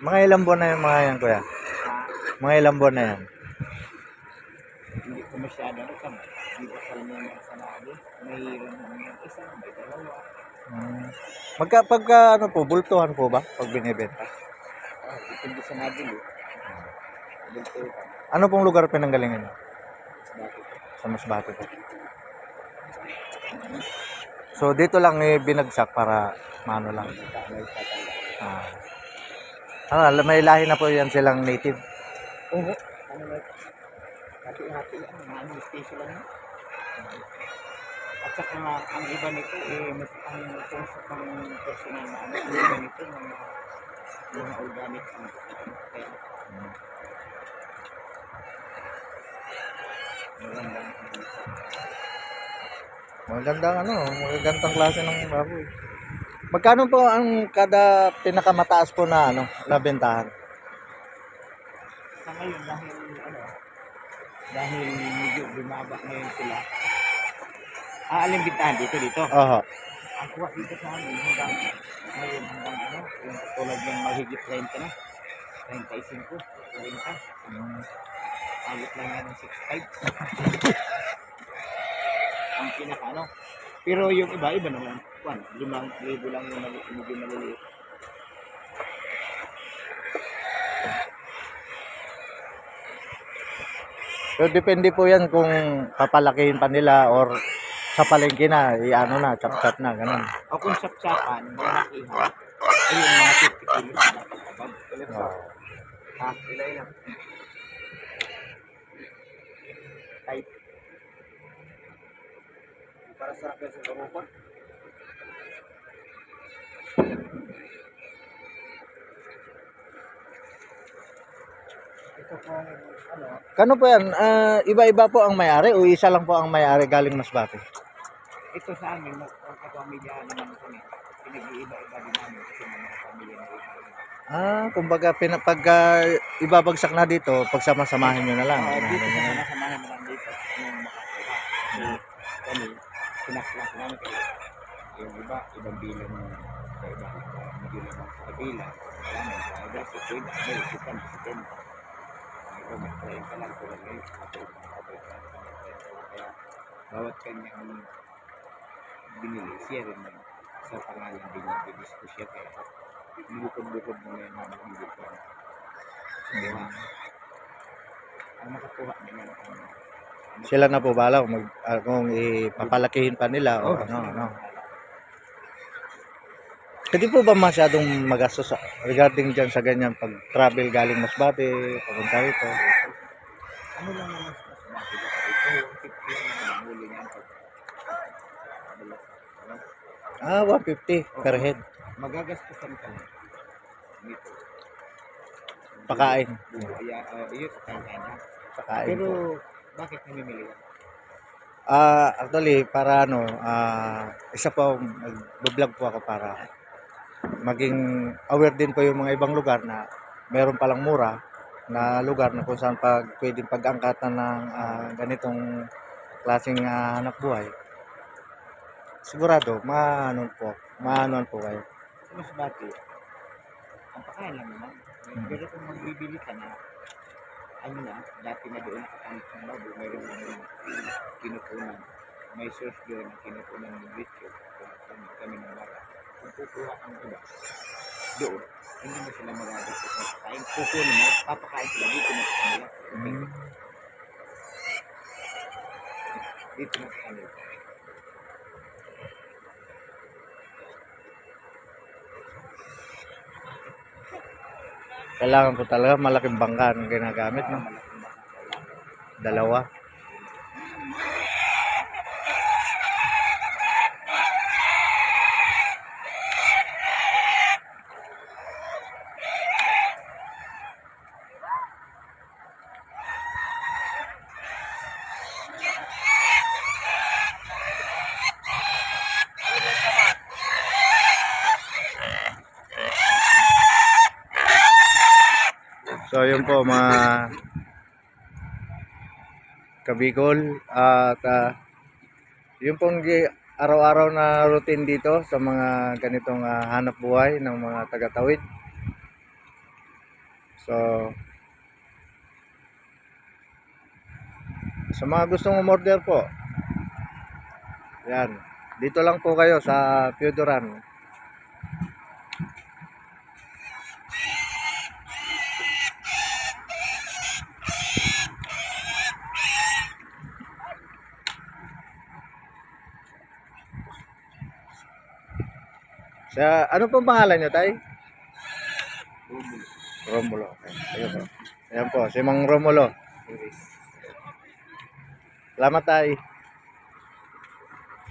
Mga ilang buwan na yung mga yan, kuya? Mga ilang buwan na yan? Hindi ko masyado ano kami. Hindi ko alam yung sa lagi. Mayroon yung isa, may dalawa. Hmm. Pagka ano po, bultuhan po ba pag binibenta? Depende sa nabili. Bultuhan. Ano pong lugar pinanggalingan niyo? Bakit? Sa Masbate po. So dito lang binagsak para maano lang. May tatanda. May lahi na po yan silang native. Oo. Ano ba? Hati-hati yan. Mga station lang yan. At saka ang iba nito, mas ang kung sa pang personal na ano, ang iba nito, mga organic ang kaya magandang Magandang klase ng baboy. Magkano po ang kada pinakamataas po na na bentahan? sa ngayon dahil medyo bumaba ngayon sila. Alin bintahan dito. Oho. Ang kuha dito sa amin hanggang ngayon yung tulad yung mahigit 30 na. 35, 40. Alit lang yan ng 6.5. Ang pinaka Pero yung iba naman, 5,000 lang yung medyo maliliit. So depende po yan kung papalakihin pa nila or sa palengke na, chop-chop na, ganun. O kung sap-sapan, malakihan, ayun mga 50 kilos na kapag. Ilay lang. Type. Para sa akin sa karupan. Ito pong Kano po yan? Iba-iba po ang may-ari o isa lang po ang may-ari galing Masbate? ito sa amin, ang kapamilya naman kami, pinag-iiba-iba din namin kasi mga pamilya na iba. Kumbaga pag ibabagsak na dito, pagsama-samahin nyo na lang. Dito sa sinasamahan na lang dito, yung makakuha. Kasi kami, pinaklas namin kayo. Yung iba, ibang bilang sa iba. Hindi naman sa bilang. Alam mo, sa iba, si Queen, may isipan, si Ken. Ito, may 30 lang sila ngayon. Kaya, bawat kanyang binili, siya rin sa pangalan din niya, binis ko siya kaya bukod-bukod mo yan mga hindi ko. Kaya, ang makakuha naman Sila na po bala kung ipapalakihin pa nila o ano. Hindi po ba masyadong magastos regarding dyan sa ganyan pag travel galing Masbate, papunta rito? Ano lang naman sa Masbate ito, 50 lang ang huli niya. 150 per head. Magagastusan ka lang. Dito. Pakain. Iyo sa kanya. Pakain. Pero, bakit namimili ka? Actually, para isa po, nag-vlog po ako para maging aware din po yung mga ibang lugar na meron palang mura na lugar na kung saan pwedeng pag-angkatan ng ganitong klaseng hanap buhay. Sigurado, maanon po kayo. Sa Masbate, ang pakain lang naman. Pero kung magbibili ka na, dati na doon nakatanggap ng baboy, mayroon naman kinukunan. May source doon na kinukunan ng litro. Kami ng wala. Kung kukuha ang iba, doon, hindi mo sila magagastos ng pakain. Kukunin mo, papakain sila dito na sa kanila. Dito na sa kanila. Kailangan po talaga malaking bangka ang ginagamit, no? Dalawa. So yun po mga kabikol at yun pong araw-araw na routine dito sa mga ganitong hanap buhay ng mga taga-tawid. So, sa mga gustong umorder po, yan. Dito lang po kayo sa Piodoran. Sa ano pong pangalan niyo, Tay? Romulo. Romulo. Okay. Ayun po. Ayan po, si Mang Romulo. Salamat, Tay.